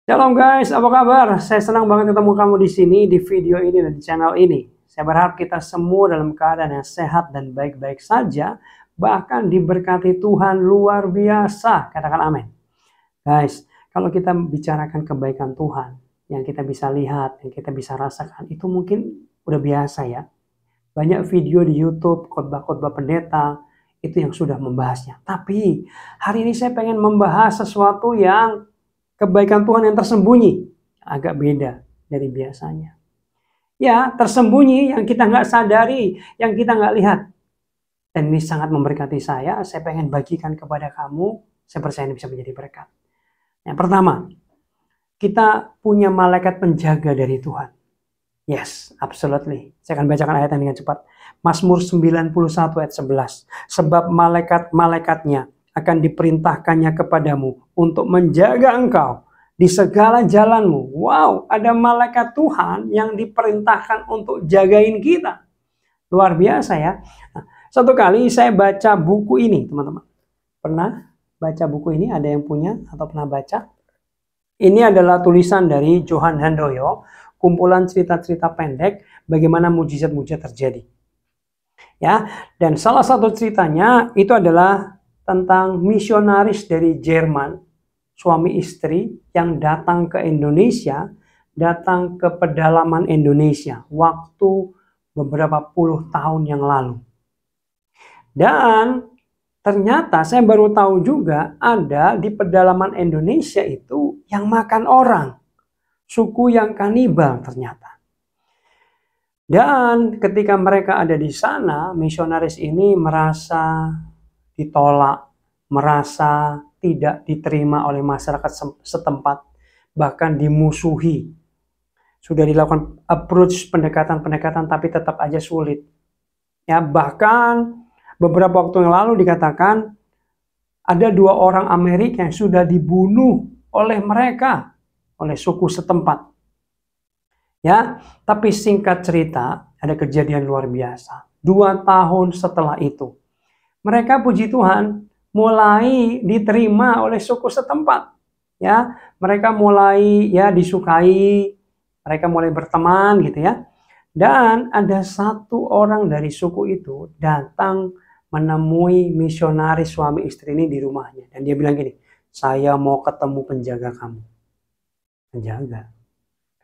Shalom guys, apa kabar? Saya senang banget ketemu kamu di sini, di video ini dan di channel ini. Saya berharap kita semua dalam keadaan yang sehat dan baik-baik saja, bahkan diberkati Tuhan luar biasa. Katakan amin. Guys, kalau kita bicarakan kebaikan Tuhan, yang kita bisa lihat, yang kita bisa rasakan, itu mungkin udah biasa ya. Banyak video di YouTube, khotbah-khotbah pendeta, itu yang sudah membahasnya. Tapi hari ini saya pengen membahas sesuatu yang kebaikan Tuhan yang tersembunyi, agak beda dari biasanya. Ya, tersembunyi yang kita nggak sadari, yang kita nggak lihat. Dan ini sangat memberkati saya pengen bagikan kepada kamu, saya percaya ini bisa menjadi berkat. Yang pertama, kita punya malaikat penjaga dari Tuhan. Yes, absolutely. Saya akan bacakan ayatnya dengan cepat. Mazmur 91 ayat 11. Sebab malaikat-malaikatnya akan diperintahkannya kepadamu untuk menjaga engkau di segala jalanmu. Wow, ada malaikat Tuhan yang diperintahkan untuk jagain kita. Luar biasa ya. Nah, satu kali saya baca buku ini, teman-teman. Pernah baca buku ini? Ada yang punya atau pernah baca? Ini adalah tulisan dari Johan Handoyo, kumpulan cerita-cerita pendek bagaimana mujizat-mujizat terjadi. Ya, dan salah satu ceritanya itu adalah tentang misionaris dari Jerman, suami istri yang datang ke Indonesia, datang ke pedalaman Indonesia waktu beberapa puluh tahun yang lalu. Dan ternyata saya baru tahu juga ada di pedalaman Indonesia itu yang makan orang. Suku yang kanibal ternyata. Dan ketika mereka ada di sana, misionaris ini merasa ditolak, merasa tidak diterima oleh masyarakat setempat, bahkan dimusuhi. Sudah dilakukan approach pendekatan-pendekatan tapi tetap aja sulit. Ya, bahkan beberapa waktu yang lalu dikatakan ada 2 orang Amerika yang sudah dibunuh oleh mereka, oleh suku setempat. Ya, tapi singkat cerita, ada kejadian luar biasa. 2 tahun setelah itu, mereka puji Tuhan mulai diterima oleh suku setempat. Ya, mereka mulai ya disukai, mereka mulai berteman gitu ya. Dan ada 1 orang dari suku itu datang menemui misionaris suami istri ini di rumahnya. Dan dia bilang gini, saya mau ketemu penjaga kamu. Penjaga?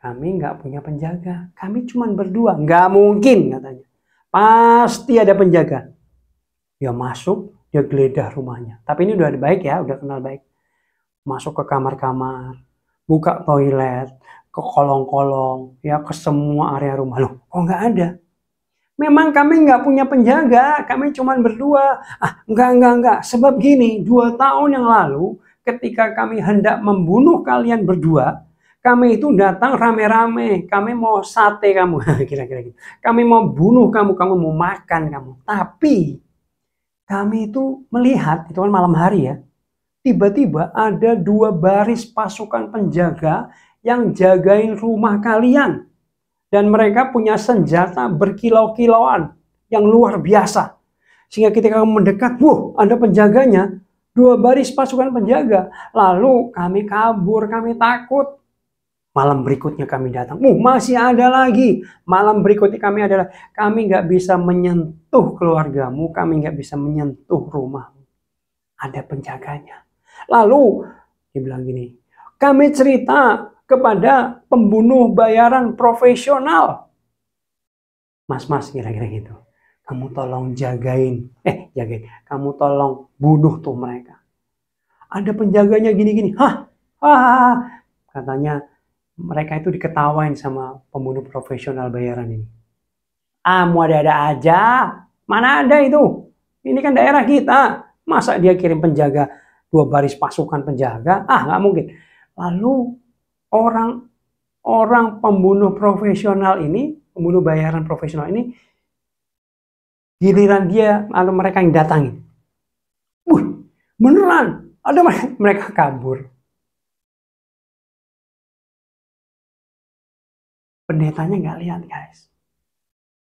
Kami nggak punya penjaga. Kami cuma berdua. Nggak mungkin katanya. Pasti ada penjaga. Dia masuk, dia geledah rumahnya. Tapi ini udah baik ya, udah kenal baik. Masuk ke kamar-kamar, buka toilet, ke kolong-kolong, ya ke semua area rumah. Loh, kok nggak ada? Memang kami nggak punya penjaga, kami cuma berdua. Enggak. Sebab gini, 2 tahun yang lalu, ketika kami hendak membunuh kalian berdua, kami itu datang rame-rame, kami mau sate kamu, kira-kira gitu. Kami mau bunuh kamu, kamu mau makan kamu. Tapi, kami itu melihat, itu kan malam hari ya, tiba-tiba ada 2 baris pasukan penjaga yang jagain rumah kalian. Dan mereka punya senjata berkilau-kilauan yang luar biasa. Sehingga ketika kamu mendekat, ada penjaganya. 2 baris pasukan penjaga. Lalu kami kabur, kami takut. Malam berikutnya kami datang. Masih ada lagi. Malam berikutnya kami nggak bisa menyentuh keluargamu. Kami nggak bisa menyentuh rumahmu. Ada penjaganya. Lalu dia bilang gini, kami cerita kepada pembunuh bayaran profesional. Mas, kira-kira gitu. Kamu tolong jagain. Kamu tolong bunuh tuh mereka. Ada penjaganya gini-gini. Katanya mereka itu diketawain sama pembunuh profesional bayaran ini. Mau ada-ada aja. Mana ada itu? Ini kan daerah kita. Masa dia kirim penjaga 2 baris pasukan penjaga? Nggak mungkin. Lalu orang pembunuh profesional ini, pembunuh bayaran profesional ini, giliran dia atau mereka yang datangin. Beneran. Ada mereka kabur. Pendetanya nggak lihat guys.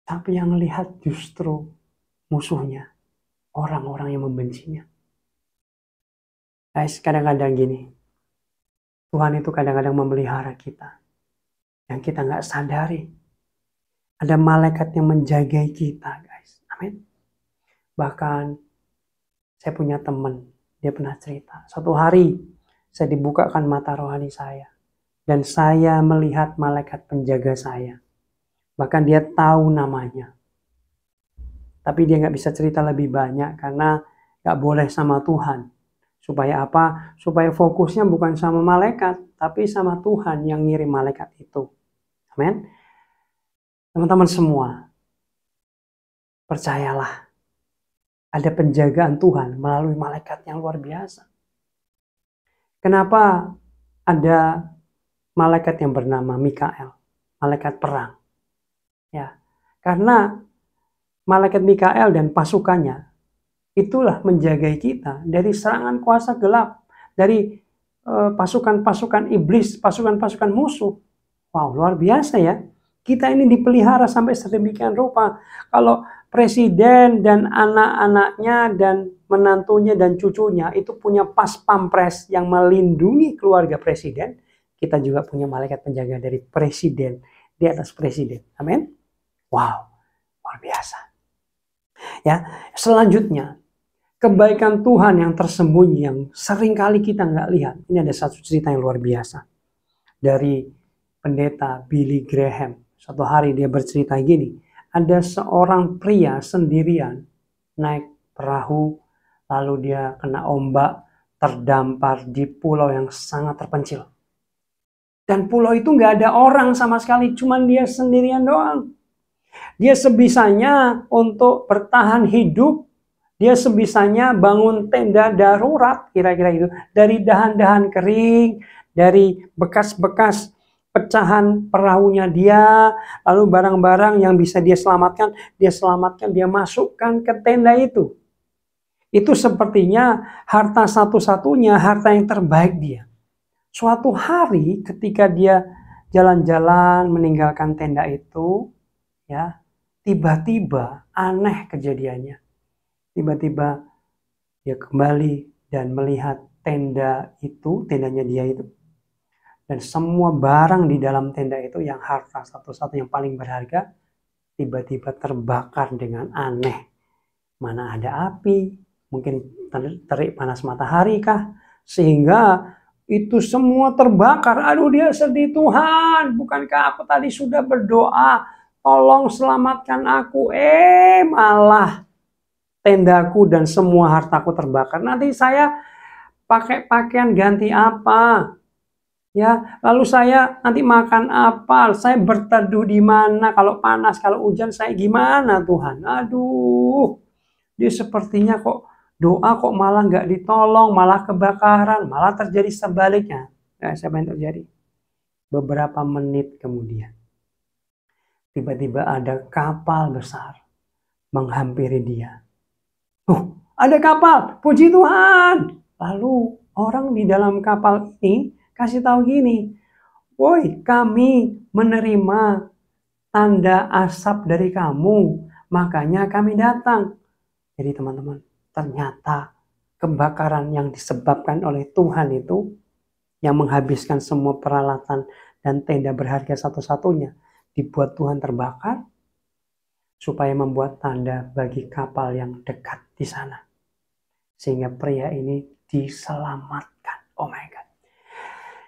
Tapi yang lihat justru musuhnya. Orang-orang yang membencinya. Guys, kadang-kadang gini. Tuhan itu kadang-kadang memelihara kita, yang kita nggak sadari. Ada malaikat yang menjaga kita, guys. Amin. Bahkan saya punya teman, dia pernah cerita. Suatu hari saya dibukakan mata rohani saya, dan saya melihat malaikat penjaga saya. Bahkan dia tahu namanya. Tapi dia nggak bisa cerita lebih banyak karena nggak boleh sama Tuhan. Supaya apa? Supaya fokusnya bukan sama malaikat, tapi sama Tuhan yang ngirim malaikat itu. Amin. Teman-teman semua, percayalah, ada penjagaan Tuhan melalui malaikat yang luar biasa. Kenapa ada malaikat yang bernama Mikael, malaikat perang? Ya, karena malaikat Mikael dan pasukannya itulah menjaga kita dari serangan kuasa gelap, dari pasukan-pasukan iblis, pasukan-pasukan musuh. Wow, luar biasa ya. Kita ini dipelihara sampai sedemikian rupa. Kalau presiden dan anak-anaknya dan menantunya dan cucunya itu punya pas pampres yang melindungi keluarga presiden, kita juga punya malaikat penjaga dari presiden di atas presiden. Amin. Wow, luar biasa. Ya, selanjutnya kebaikan Tuhan yang tersembunyi yang seringkali kita nggak lihat. Ini ada satu cerita yang luar biasa dari pendeta Billy Graham. Suatu hari dia bercerita gini, ada seorang pria sendirian naik perahu, lalu dia kena ombak, terdampar di pulau yang sangat terpencil. Dan pulau itu nggak ada orang sama sekali, cuman dia sendirian doang. Dia sebisanya untuk bertahan hidup, dia sebisanya bangun tenda darurat, kira-kira itu, dari dahan-dahan kering, dari bekas-bekas pecahan perahunya dia, lalu barang-barang yang bisa dia selamatkan, dia masukkan ke tenda itu. Itu sepertinya harta satu-satunya, harta yang terbaik dia. Suatu hari ketika dia jalan-jalan meninggalkan tenda itu, ya, tiba-tiba aneh kejadiannya. Tiba-tiba dia kembali dan melihat tenda itu, tendanya dia itu. Dan semua barang di dalam tenda itu yang harta satu-satu yang paling berharga, tiba-tiba terbakar dengan aneh. Mana ada api, mungkin terik panas matahari kah, sehingga itu semua terbakar. Aduh, dia sedih, Tuhan, bukankah aku tadi sudah berdoa, tolong selamatkan aku, malah tendaku dan semua hartaku terbakar. Nanti saya pakai pakaian ganti apa? Ya, lalu saya nanti makan apa? Saya berteduh di mana? Kalau panas, kalau hujan, saya gimana, Tuhan? Aduh, dia sepertinya kok doa kok malah nggak ditolong, malah kebakaran, malah terjadi sebaliknya. Siapa yang terjadi? Beberapa menit kemudian, tiba-tiba ada kapal besar menghampiri dia. Ada kapal, puji Tuhan. Lalu orang di dalam kapal ini kasih tahu gini, woi, kami menerima tanda asap dari kamu, makanya kami datang. Jadi teman-teman, ternyata kebakaran yang disebabkan oleh Tuhan itu, yang menghabiskan semua peralatan dan tenda berharga satu-satunya, dibuat Tuhan terbakar, supaya membuat tanda bagi kapal yang dekat di sana. Sehingga pria ini diselamatkan. Oh my God.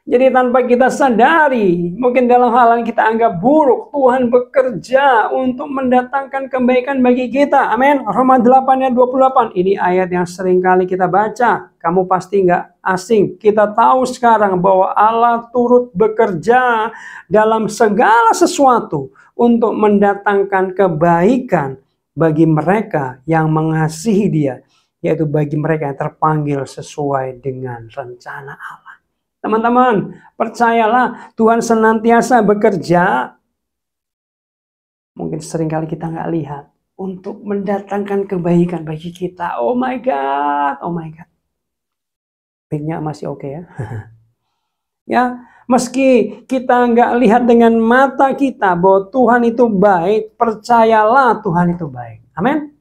Jadi tanpa kita sadari, mungkin dalam hal yang kita anggap buruk, Tuhan bekerja untuk mendatangkan kebaikan bagi kita. Amin. Roma 8 ayat 28. Ini ayat yang sering kali kita baca. Kamu pasti nggak asing. Kita tahu sekarang bahwa Allah turut bekerja dalam segala sesuatu untuk mendatangkan kebaikan bagi mereka yang mengasihi Dia, yaitu bagi mereka yang terpanggil sesuai dengan rencana Allah. Teman-teman, percayalah Tuhan senantiasa bekerja. Mungkin seringkali kita nggak lihat untuk mendatangkan kebaikan bagi kita. Oh my God, oh my God. Baiknya masih oke ya. Ya, meski kita nggak lihat dengan mata kita bahwa Tuhan itu baik, percayalah Tuhan itu baik. Amin.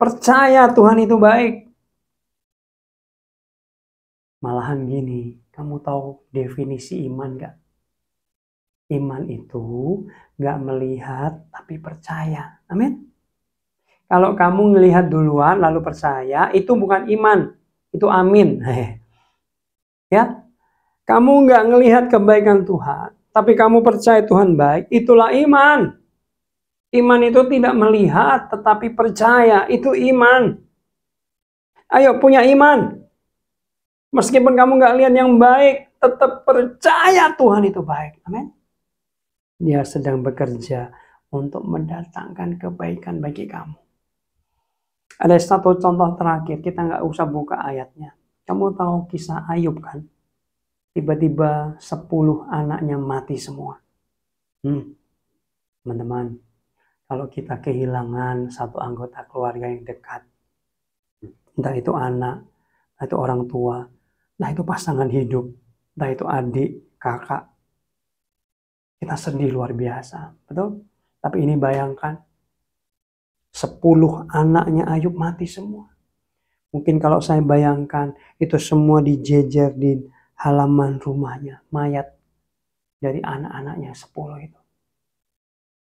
Percaya Tuhan itu baik. Malahan gini, Kamu tahu definisi iman nggak? Iman itu nggak melihat tapi percaya. Amin. Kalau kamu ngelihat duluan lalu percaya, itu bukan iman, itu amin. Ya, kamu nggak ngelihat kebaikan Tuhan, tapi kamu percaya Tuhan baik, itulah iman. Iman itu tidak melihat tetapi percaya, itu iman. Ayo punya iman. Meskipun kamu nggak lihat yang baik, tetap percaya Tuhan itu baik. Amin. Dia sedang bekerja untuk mendatangkan kebaikan bagi kamu. Ada satu contoh terakhir, kita nggak usah buka ayatnya. Kamu tahu kisah Ayub kan? Tiba-tiba 10 anaknya mati semua. Teman-teman, kalau kita kehilangan satu anggota keluarga yang dekat, entah itu anak, entah itu orang tua, entah itu pasangan hidup, entah itu adik, kakak, kita sedih luar biasa, betul? Tapi ini bayangkan, 10 anaknya Ayub mati semua. Mungkin kalau saya bayangkan, itu semua dijejer di halaman rumahnya, mayat dari anak-anaknya 10 itu.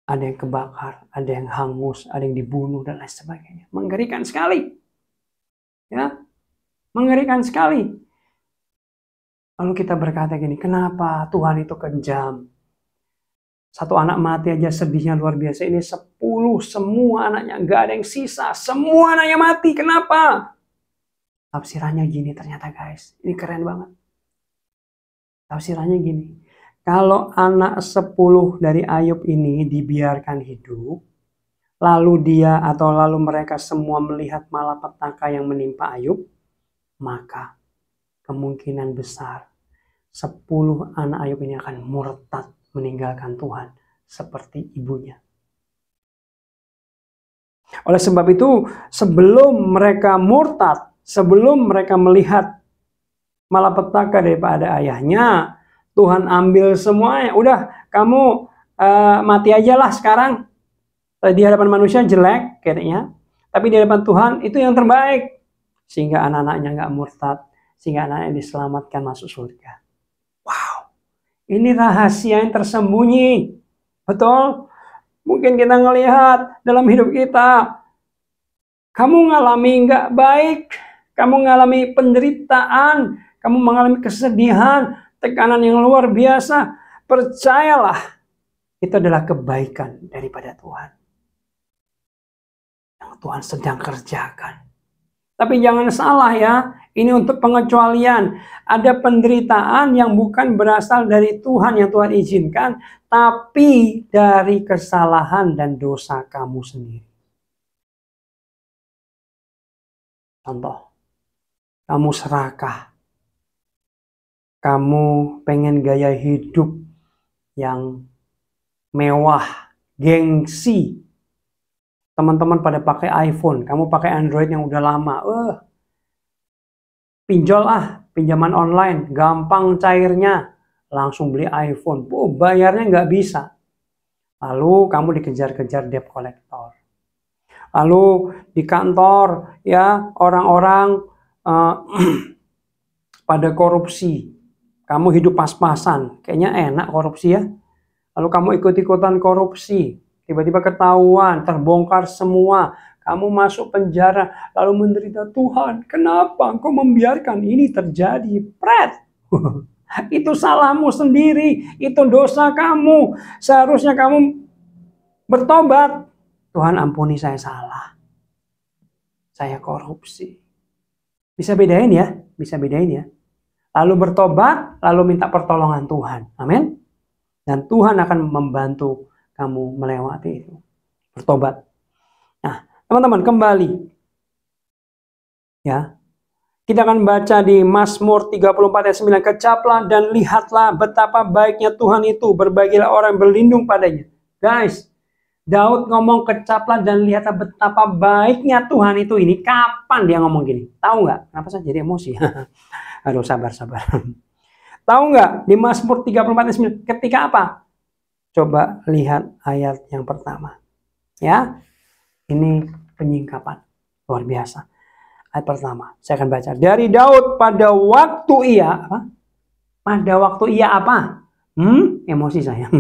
Ada yang kebakar, ada yang hangus, ada yang dibunuh, dan lain sebagainya. Mengerikan sekali. Ya, mengerikan sekali. Lalu kita berkata gini, kenapa Tuhan itu kejam? Satu anak mati aja sedihnya luar biasa. Ini 10, semua anaknya, nggak ada yang sisa. Semua anaknya mati, kenapa? Tafsirannya gini ternyata guys, ini keren banget. Tafsirannya gini, kalau anak 10 dari Ayub ini dibiarkan hidup, lalu mereka semua melihat malapetaka yang menimpa Ayub, maka kemungkinan besar 10 anak Ayub ini akan murtad meninggalkan Tuhan seperti ibunya. Oleh sebab itu, sebelum mereka murtad, sebelum mereka melihat malapetaka daripada ayahnya, Tuhan ambil semuanya. Udah, kamu mati aja lah sekarang. Di hadapan manusia jelek kayaknya, tapi di hadapan Tuhan itu yang terbaik. Sehingga anak-anaknya nggak murtad, sehingga anaknya diselamatkan masuk surga. Wow, ini rahasia yang tersembunyi. Betul? Mungkin kita ngelihat dalam hidup kita, kamu ngalami nggak baik, kamu ngalami penderitaan, kamu mengalami kesedihan, tekanan yang luar biasa. Percayalah, itu adalah kebaikan daripada Tuhan. Yang Tuhan sedang kerjakan. Tapi jangan salah ya, ini untuk pengecualian. Ada penderitaan yang bukan berasal dari Tuhan yang Tuhan izinkan, tapi dari kesalahan dan dosa kamu sendiri. Contoh, kamu serakah. Kamu pengen gaya hidup yang mewah, gengsi. Teman-teman pada pakai iPhone, kamu pakai Android yang udah lama. Pinjol pinjaman online, gampang cairnya. Langsung beli iPhone, bayarnya nggak bisa. Lalu kamu dikejar-kejar debt collector. Lalu di kantor, ya orang-orang pada korupsi. Kamu hidup pas-pasan, kayaknya enak korupsi ya. Lalu kamu ikut-ikutan korupsi. Tiba-tiba ketahuan, terbongkar semua. Kamu masuk penjara, lalu menderita. Tuhan, kenapa Engkau membiarkan ini terjadi? Pret. Itu salahmu sendiri. Itu dosa kamu. Seharusnya kamu bertobat. Tuhan, ampuni saya salah. Saya korupsi. Bisa bedain ya? Bisa bedain ya? Lalu bertobat, lalu minta pertolongan Tuhan. Amin. Dan Tuhan akan membantu kamu melewati itu. Bertobat. Nah, teman-teman kembali. Ya. Kita akan baca di Mazmur 34 ayat 9. Kecaplah dan lihatlah betapa baiknya Tuhan itu. Berbahagialah orang yang berlindung padanya. Guys, Daud ngomong kecaplah dan lihatlah betapa baiknya Tuhan itu. Ini kapan dia ngomong gini? Tahu nggak? Kenapa saya jadi emosi? Aduh, sabar. Tahu nggak? Di Mazmur 34 ayat 9. Ketika apa? Coba lihat ayat yang pertama. Ya, ini penyingkapan. Luar biasa. Ayat pertama, saya akan baca. Dari Daud pada waktu ia Pada waktu ia apa? Emosi saya.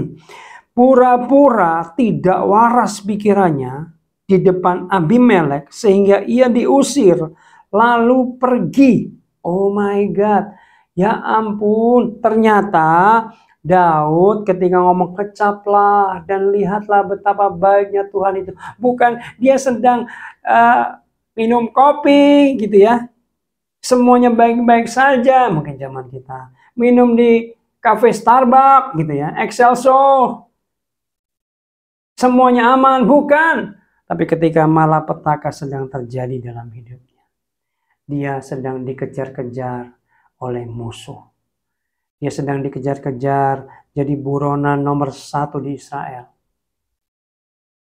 Pura-pura tidak waras pikirannya di depan Abimelek sehingga ia diusir lalu pergi. Oh my God. Ya ampun, ternyata Daud ketika ngomong kecaplah dan lihatlah betapa baiknya Tuhan itu. Bukan dia sedang minum kopi gitu ya. Semuanya baik-baik saja mungkin zaman kita. Minum di cafe Starbucks gitu ya. Excelso. Semuanya aman, bukan. Tapi ketika malapetaka sedang terjadi dalam hidupnya. Dia sedang dikejar-kejar oleh musuh. Dia sedang dikejar-kejar jadi buronan nomor 1 di Israel.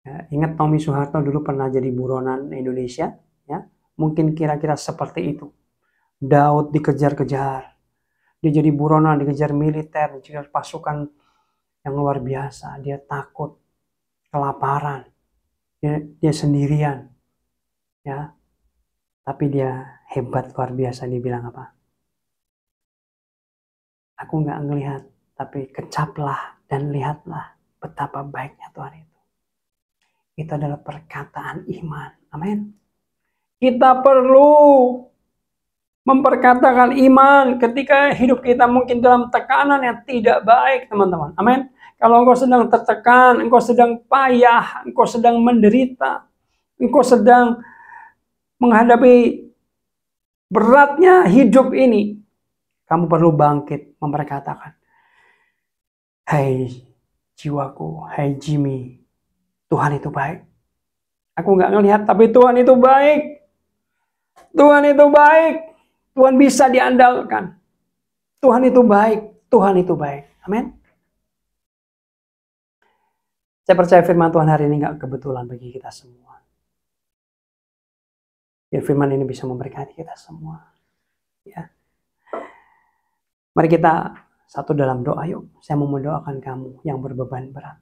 Ya, ingat Tommy Soeharto dulu pernah jadi buronan Indonesia? Ya, mungkin kira-kira seperti itu. Daud dikejar-kejar. Dia jadi buronan, dikejar militer, dikejar pasukan yang luar biasa. Dia takut, kelaparan. Dia sendirian. Ya. Tapi dia hebat, luar biasa. Dia bilang apa? Aku nggak ngelihat, tapi kecaplah dan lihatlah betapa baiknya Tuhan itu. Itu adalah perkataan iman. Amin. Kita perlu memperkatakan iman ketika hidup kita mungkin dalam tekanan yang tidak baik, teman-teman. Amin. Kalau engkau sedang tertekan, engkau sedang payah, engkau sedang menderita, engkau sedang menghadapi beratnya hidup ini, kamu perlu bangkit memperkatakan, hai jiwaku, hai Jimmy, Tuhan itu baik. Aku nggak ngelihat, tapi Tuhan itu baik. Tuhan itu baik. Tuhan bisa diandalkan. Tuhan itu baik. Tuhan itu baik. Amin. Saya percaya firman Tuhan hari ini nggak kebetulan bagi kita semua. Ya, firman ini bisa memberkati kita semua. Ya. Mari kita satu dalam doa yuk. Saya mau mendoakan kamu yang berbeban berat.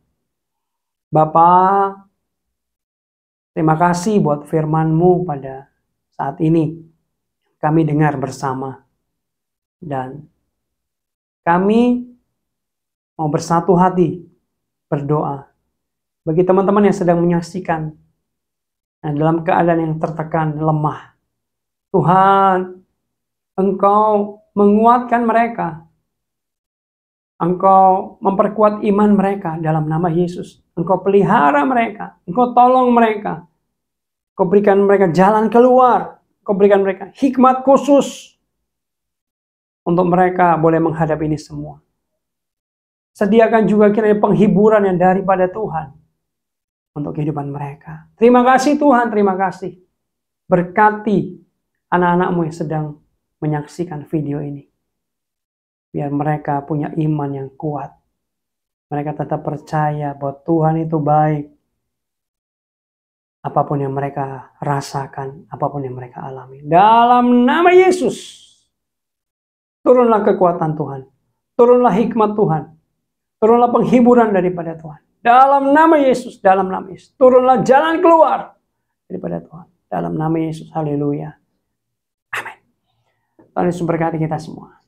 Bapa, terima kasih buat firman-Mu pada saat ini. Kami dengar bersama. Dan kami mau bersatu hati berdoa. Bagi teman-teman yang sedang menyaksikan dalam keadaan yang tertekan, lemah. Tuhan, Engkau menguatkan mereka. Engkau memperkuat iman mereka dalam nama Yesus. Engkau pelihara mereka. Engkau tolong mereka. Engkau berikan mereka jalan keluar. Engkau berikan mereka hikmat khusus untuk mereka boleh menghadapi ini semua. Sediakan juga kiranya penghiburan yang daripada Tuhan untuk kehidupan mereka. Terima kasih Tuhan, terima kasih. Berkati anak-anak-Mu yang sedang menyaksikan video ini. Biar mereka punya iman yang kuat. Mereka tetap percaya bahwa Tuhan itu baik. Apapun yang mereka rasakan, apapun yang mereka alami. Dalam nama Yesus, turunlah kekuatan Tuhan. Turunlah hikmat Tuhan. Turunlah penghiburan daripada Tuhan. Dalam nama Yesus, dalam nama Yesus. Turunlah jalan keluar daripada Tuhan. Dalam nama Yesus, haleluya. Amin. Tuhan Yesus berkati kita semua.